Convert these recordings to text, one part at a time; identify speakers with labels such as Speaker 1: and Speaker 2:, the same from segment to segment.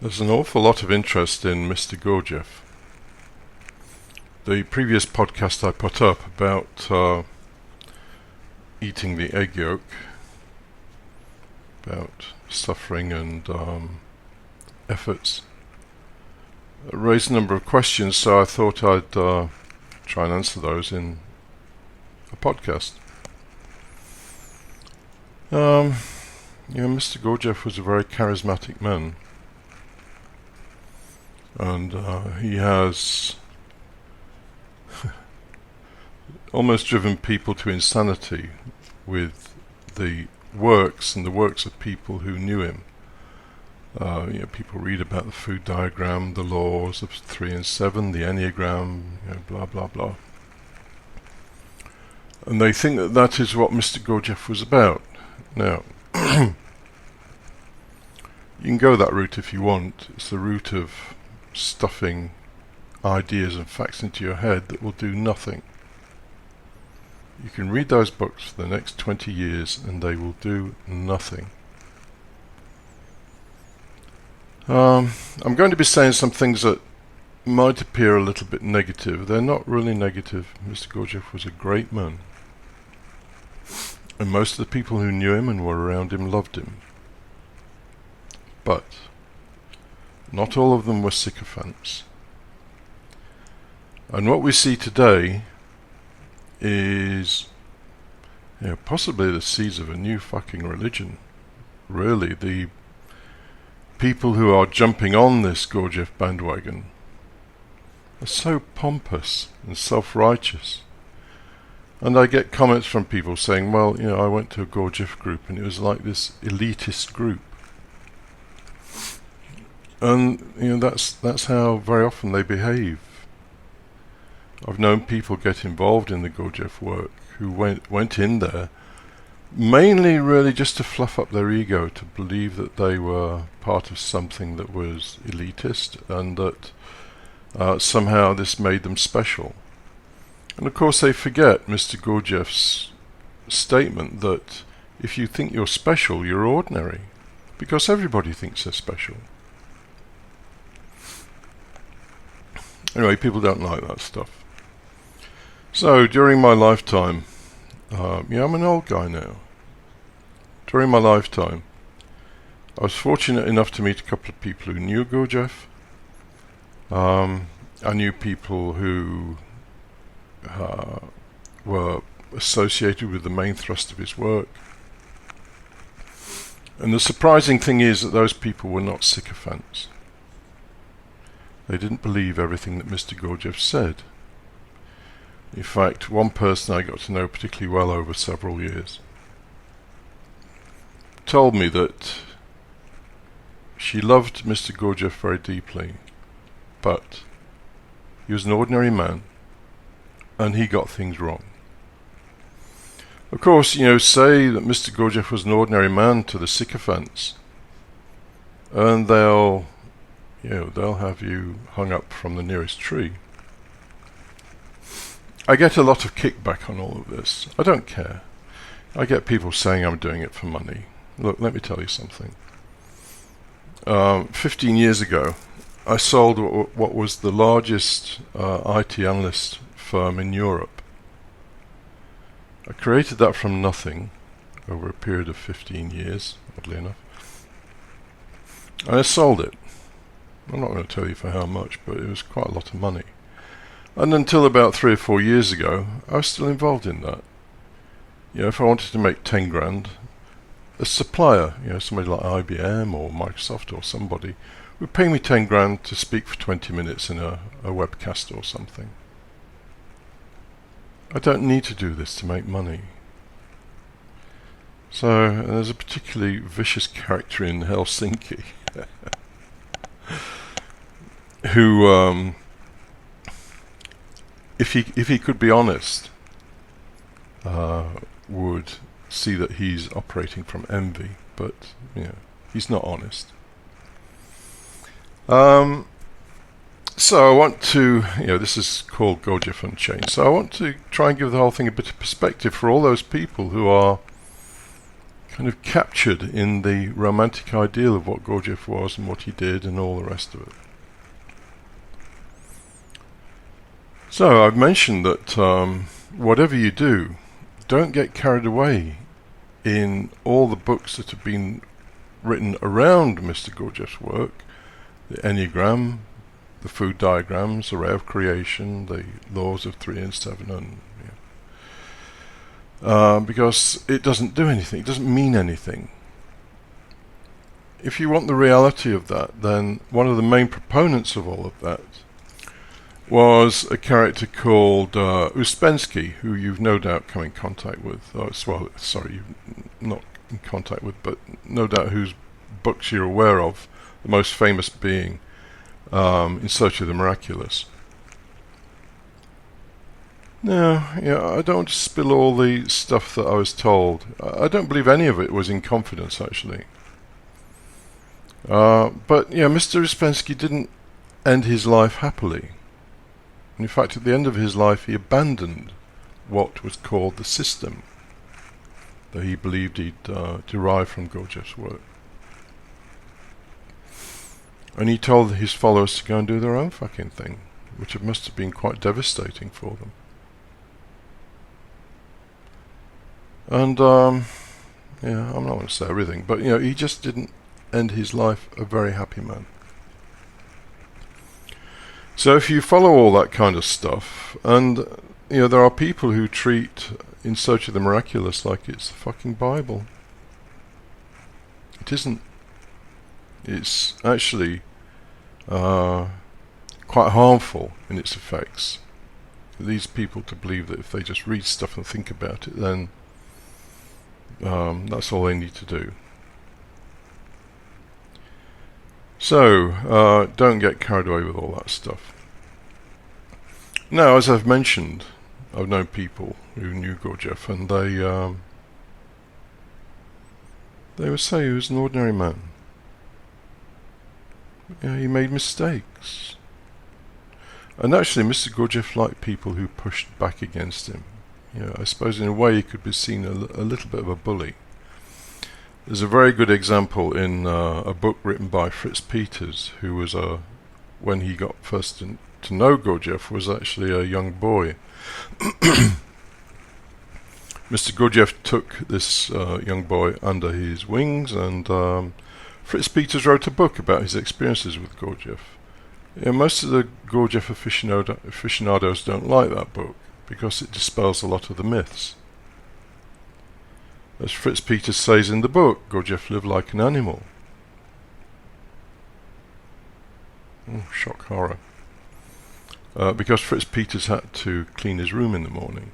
Speaker 1: There's an awful lot of interest in Mr. Gurdjieff. The previous podcast I put up about eating the egg yolk, about suffering and efforts, raised a number of questions, so I thought I'd try and answer those in a podcast. Mr. Gurdjieff was a very charismatic man. And he has almost driven people to insanity with the works of people who knew him. People read about the food diagram, the laws of 3 and 7, the Enneagram, blah blah blah. And they think that that is what Mr. Gurdjieff was about. Now, you can go that route if you want. It's the route of stuffing ideas and facts into your head that will do nothing. You can read those books for the next 20 years and they will do nothing. I'm going to be saying some things that might appear a little bit negative. They're not really negative. Mr. Gurdjieff was a great man. And most of the people who knew him and were around him loved him. But not all of them were sycophants. And what we see today is possibly the seeds of a new fucking religion. Really, the people who are jumping on this Gurdjieff bandwagon are so pompous and self-righteous. And I get comments from people saying, well, I went to a Gurdjieff group and it was like this elitist group. And that's how very often they behave. I've known people get involved in the Gurdjieff work who went in there mainly really just to fluff up their ego, to believe that they were part of something that was elitist and that somehow this made them special. And of course they forget Mr. Gurdjieff's statement that if you think you're special, you're ordinary, because everybody thinks they're special. Anyway, people don't like that stuff. So, during my lifetime, I'm an old guy now. During my lifetime, I was fortunate enough to meet a couple of people who knew Gurdjieff. I knew people who were associated with the main thrust of his work. And the surprising thing is that those people were not sycophants. They didn't believe everything that Mr. Gurdjieff said. In fact, one person I got to know particularly well over several years told me that she loved Mr. Gurdjieff very deeply, but he was an ordinary man and he got things wrong. Of course, say that Mr. Gurdjieff was an ordinary man to the sycophants, and they'll have you hung up from the nearest tree. I get a lot of kickback on all of this. I don't care. I get people saying I'm doing it for money. Look, let me tell you something. 15 years ago, I sold what was the largest IT analyst firm in Europe. I created that from nothing over a period of 15 years, oddly enough. And I sold it. I'm not going to tell you for how much, but it was quite a lot of money. And until about 3 or 4 years ago, I was still involved in that. If I wanted to make 10 grand, a supplier, somebody like IBM or Microsoft or somebody, would pay me 10 grand to speak for 20 minutes in a webcast or something. I don't need to do this to make money. So, there's a particularly vicious character in Helsinki who, if he could be honest, would see that he's operating from envy, but he's not honest. So I want to, this is called Gurdjieff Unchained, so I want to try and give the whole thing a bit of perspective for all those people who are kind of captured in the romantic ideal of what Gurdjieff was and what he did and all the rest of it. So I've mentioned that whatever you do, don't get carried away in all the books that have been written around Mr. Gurdjieff's work, the Enneagram, the food diagrams, the ray of creation, the laws of 3 and 7, and because it doesn't do anything, it doesn't mean anything. If you want the reality of that, then one of the main proponents of all of that was a character called Uspensky, who you've no doubt come in contact with. You're not in contact with, but no doubt whose books you're aware of, the most famous being In Search of the Miraculous. Now, I don't want to spill all the stuff that I was told. I don't believe any of it was in confidence, actually. But Mr. Uspensky didn't end his life happily. In fact, at the end of his life, he abandoned what was called the system that he believed he'd derived from Gurdjieff's work. And he told his followers to go and do their own fucking thing, which must have been quite devastating for them. And, I'm not going to say everything, but, he just didn't end his life a very happy man. So if you follow all that kind of stuff, and, there are people who treat In Search of the Miraculous like it's the fucking Bible. It isn't. It's actually quite harmful in its effects for these people to believe that if they just read stuff and think about it, then that's all they need to do. So, don't get carried away with all that stuff. Now, as I've mentioned, I've known people who knew Gurdjieff, and they would say he was an ordinary man. He made mistakes. And actually, Mr. Gurdjieff liked people who pushed back against him. I suppose in a way he could be seen a little bit of a bully. There's a very good example in a book written by Fritz Peters, who was when he got first to know Gurdjieff, was actually a young boy. Mr. Gurdjieff took this young boy under his wings, and Fritz Peters wrote a book about his experiences with Gurdjieff. Most of the Gurdjieff aficionados don't like that book because it dispels a lot of the myths. As Fritz Peters says in the book, Gurdjieff lived like an animal. Shock horror. Because Fritz Peters had to clean his room in the morning.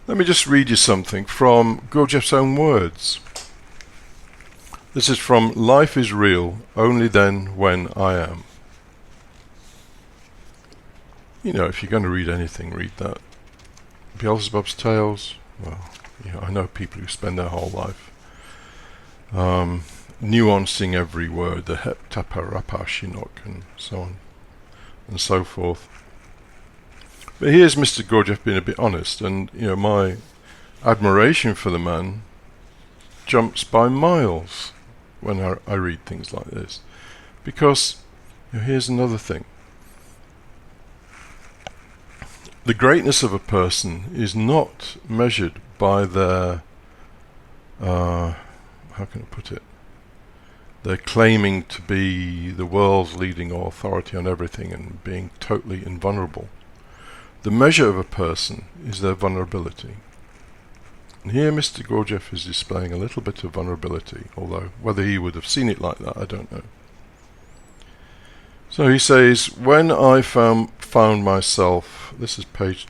Speaker 1: Let me just read you something from Gurdjieff's own words. This is from Life is Real, Only Then When I Am. If you're going to read anything, read that. Beelzebub's Tales, well, I know people who spend their whole life nuancing every word, the heptaparapashinok and so on and so forth. But here's Mr. Gurdjieff being a bit honest, and my admiration for the man jumps by miles when I read things like this, because here's another thing. The greatness of a person is not measured by their how can I put it? They're claiming to be the world's leading authority on everything and being totally invulnerable. The measure of a person is their vulnerability. And here Mr. Gurdjieff is displaying a little bit of vulnerability, although whether he would have seen it like that, I don't know. So he says, when I found myself, this is page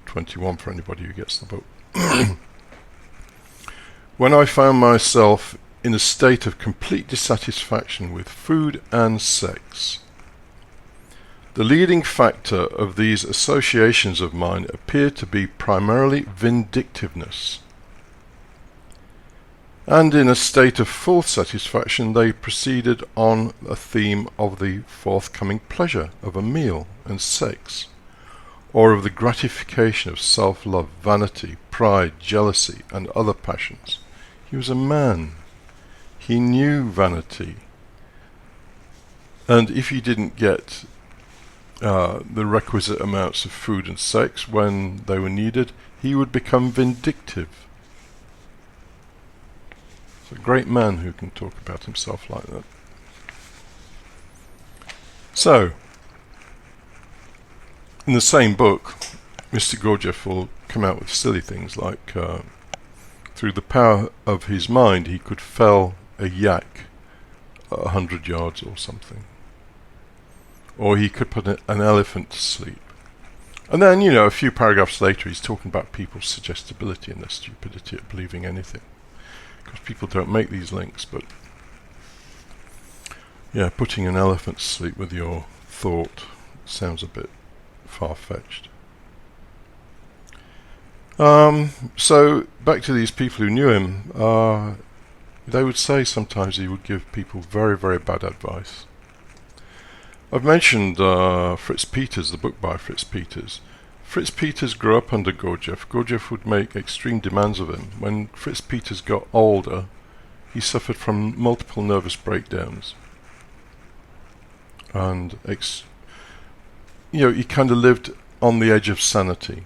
Speaker 1: 21 for anybody who gets the book. When I found myself in a state of complete dissatisfaction with food and sex, the leading factor of these associations of mine appeared to be primarily vindictiveness. And in a state of full satisfaction they proceeded on a theme of the forthcoming pleasure of a meal and sex, or of the gratification of self-love, vanity, pride, jealousy, and other passions, He was a man. He knew vanity. And if he didn't get the requisite amounts of food and sex when they were needed, he would become vindictive. It's a great man who can talk about himself like that. So, in the same book, Mr. Gurdjieff will come out with silly things like, through the power of his mind, he could fell a yak 100 yards or something. Or he could put an elephant to sleep. And then, a few paragraphs later, he's talking about people's suggestibility and their stupidity at believing anything. Because people don't make these links, but yeah, putting an elephant to sleep with your thought sounds a bit far-fetched. So, back to these people who knew him, they would say sometimes he would give people very, very bad advice. I've mentioned Fritz Peters, the book by Fritz Peters. Fritz Peters grew up under Gurdjieff. Gurdjieff would make extreme demands of him. When Fritz Peters got older, he suffered from multiple nervous breakdowns. And he kind of lived on the edge of sanity.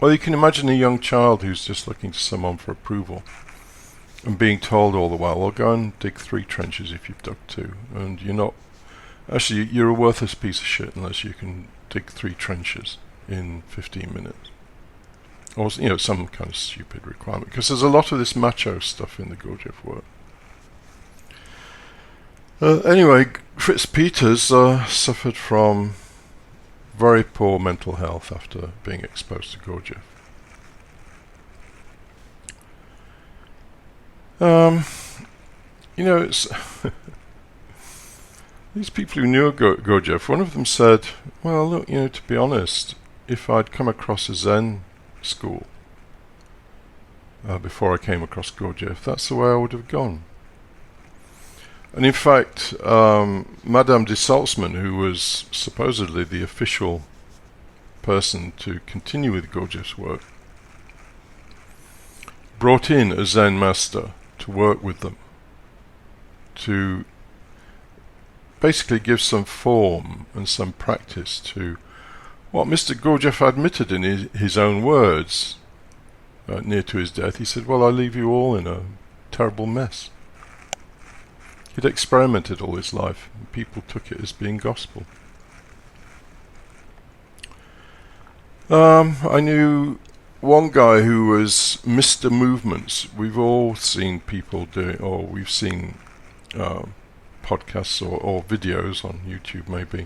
Speaker 1: Well, you can imagine a young child who's just looking to someone for approval and being told all the while, well, go and dig 3 trenches if you've dug 2. And you're a worthless piece of shit unless you can dig 3 trenches in 15 minutes. Or, some kind of stupid requirement. Because there's a lot of this macho stuff in the Gurdjieff work. Anyway, Fritz Peters suffered from very poor mental health after being exposed to Gurdjieff. It's these people who knew Gurdjieff, one of them said, well, look, to be honest, if I'd come across a Zen school before I came across Gurdjieff, that's the way I would have gone. And in fact, Madame de Salzmann, who was supposedly the official person to continue with Gurdjieff's work, brought in a Zen master to work with them, to basically give some form and some practice to what Mr. Gurdjieff admitted in his own words near to his death. He said, well, I leave you all in a terrible mess. He'd experimented all his life, and people took it as being gospel. I knew one guy who was Mr. Movements. We've all seen people doing, or we've seen podcasts or videos on YouTube maybe,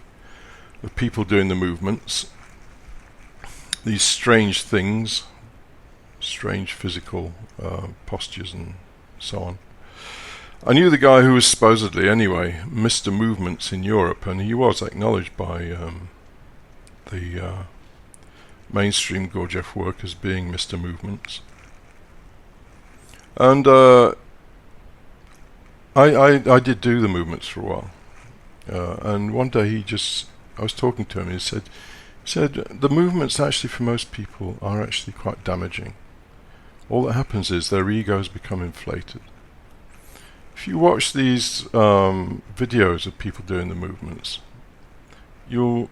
Speaker 1: of people doing the movements. These strange things, strange physical postures and so on. I knew the guy who was supposedly, anyway, Mr. Movements in Europe, and he was acknowledged by the mainstream Gurdjieff work as being Mr. Movements. And I did do the movements for a while. And one day I was talking to him, and he said, the movements actually for most people are actually quite damaging. All that happens is their egos become inflated. If you watch these videos of people doing the movements, you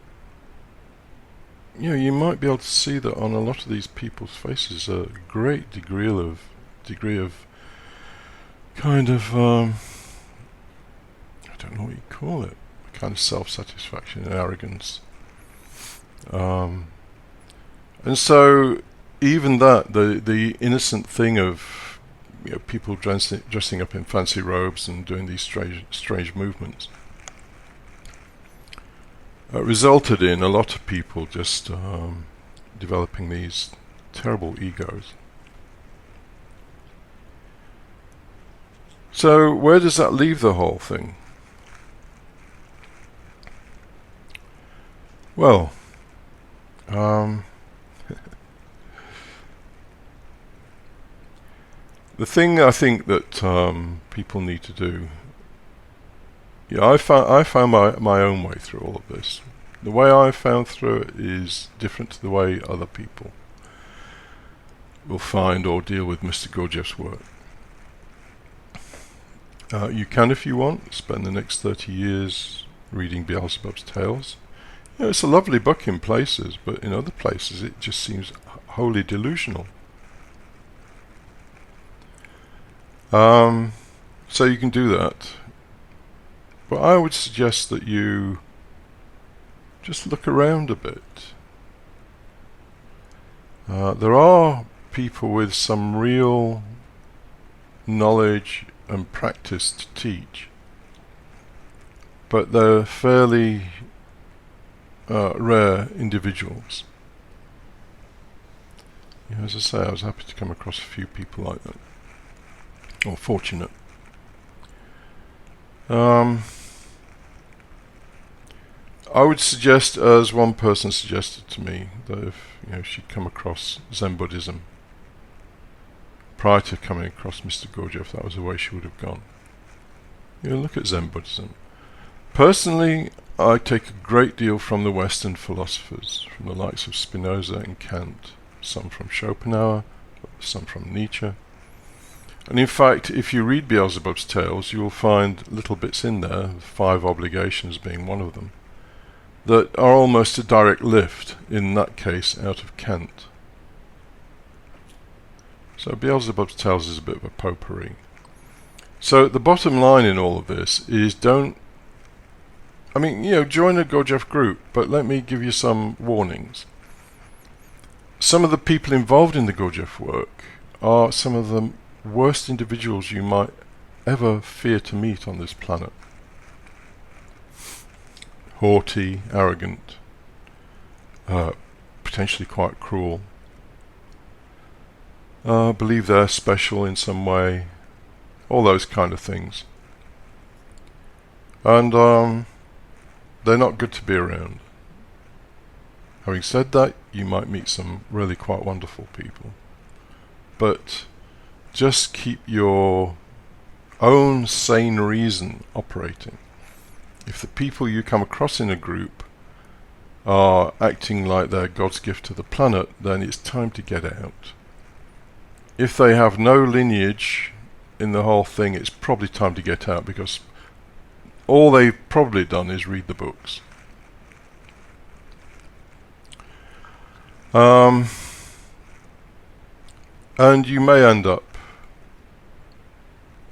Speaker 1: might be able to see that on a lot of these people's faces a great degree of kind of I don't know what you call it, kind of self-satisfaction and arrogance. And so even that, the innocent thing of people dressing up in fancy robes and doing these strange movements resulted in a lot of people just developing these terrible egos. So where does that leave the whole thing? Well, the thing I think that people need to do, I found my own way through all of this. The way I found through it is different to the way other people will find or deal with Mr. Gurdjieff's work. You can, if you want, spend the next 30 years reading Beelzebub's Tales. It's a lovely book in places, but in other places it just seems wholly delusional. So you can do that. But I would suggest that you just look around a bit. There are people with some real knowledge and practice to teach, but they're fairly rare individuals. As I say, I was happy to come across a few people like that, or fortunate. I would suggest, as one person suggested to me, that if she'd come across Zen Buddhism prior to coming across Mr. Gurdjieff, that was the way she would have gone. Look at Zen Buddhism. Personally, I take a great deal from the Western philosophers, from the likes of Spinoza and Kant, some from Schopenhauer, some from Nietzsche. And in fact, if you read Beelzebub's Tales, you will find little bits in there, 5 obligations being one of them, that are almost a direct lift, in that case, out of Kant. So Beelzebub's Tales is a bit of a potpourri. So the bottom line in all of this is join a Gurdjieff group, but let me give you some warnings. Some of the people involved in the Gurdjieff work are some of the worst individuals you might ever fear to meet on this planet. Haughty, arrogant, potentially quite cruel, believe they're special in some way, all those kind of things. And they're not good to be around. Having said that, you might meet some really quite wonderful people. But just keep your own sane reason operating. If the people you come across in a group are acting like they're God's gift to the planet, then it's time to get out. If they have no lineage in the whole thing, it's probably time to get out, because all they've probably done is read the books. And you may end up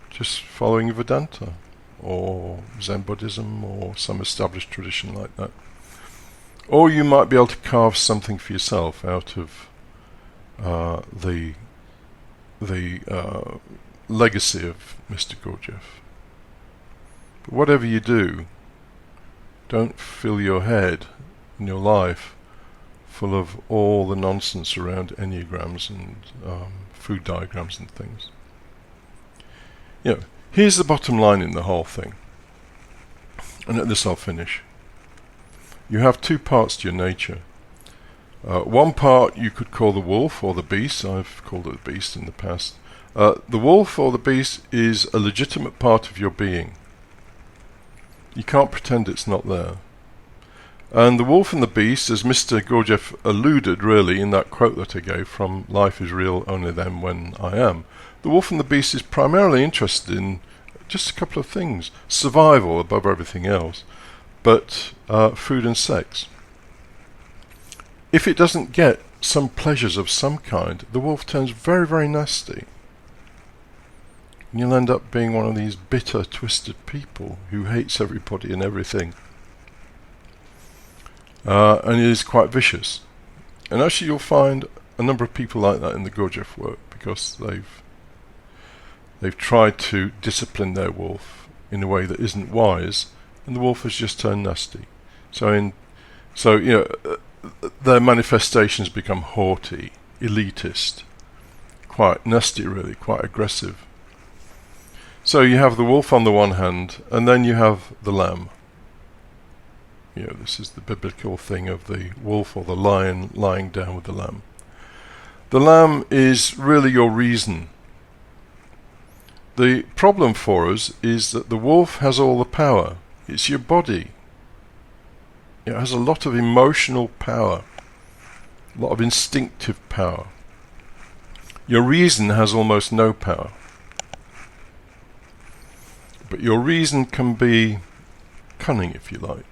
Speaker 1: just following Vedanta or Zen Buddhism or some established tradition like that. Or you might be able to carve something for yourself out of the legacy of Mr. Gurdjieff. But whatever you do, don't fill your head and your life full of all the nonsense around enneagrams and food diagrams and things. Here's the bottom line in the whole thing, and at this I'll finish. You have 2 parts to your nature. One part you could call the wolf or the beast. I've called it the beast in the past. The wolf or the beast is a legitimate part of your being. You can't pretend it's not there. And the wolf and the beast, as Mr. Gurdjieff alluded really in that quote that I gave from Life is Real Only Then When I Am, the wolf and the beast is primarily interested in just a couple of things. Survival above everything else, but food and sex. If it doesn't get some pleasures of some kind, the wolf turns very, very nasty. And you'll end up being one of these bitter, twisted people who hates everybody and everything. And it is quite vicious. And actually you'll find a number of people like that in the Gurdjieff work, because they've tried to discipline their wolf in a way that isn't wise, and the wolf has just turned nasty. So their manifestations become haughty, elitist, quite nasty really, quite aggressive. So you have the wolf on the one hand, and then you have the lamb. This is the biblical thing of the wolf or the lion lying down with the lamb. The lamb is really your reason. The problem for us is that the wolf has all the power. It's your body. It has a lot of emotional power, a lot of instinctive power. Your reason has almost no power. But your reason can be cunning, if you like.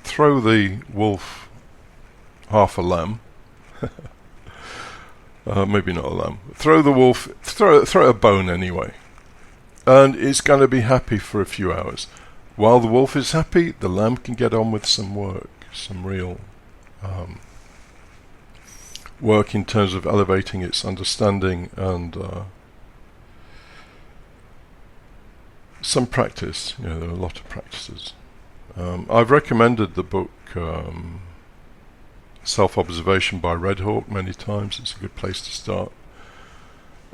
Speaker 1: Throw the wolf half a lamb. Maybe not a lamb. Throw the wolf, throw a bone anyway. And it's going to be happy for a few hours. While the wolf is happy, the lamb can get on with some work, some real work in terms of elevating its understanding and some practice. You know, there are a lot of practices. I've recommended the book Self-Observation by Red Hawk many times. It's a good place to start.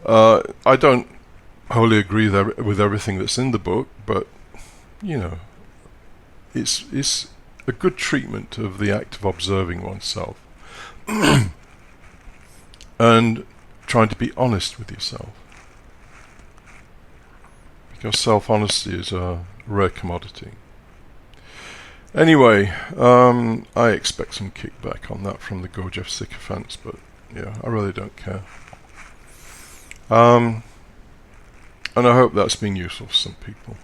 Speaker 1: I don't wholly agree with everything that's in the book, but you know, it's a good treatment of the act of observing oneself and trying to be honest with yourself, because self-honesty is a rare commodity. Anyway, I expect some kickback on that from the Gurdjieff sycophants, but yeah, I really don't care. And I hope that's been useful for some people.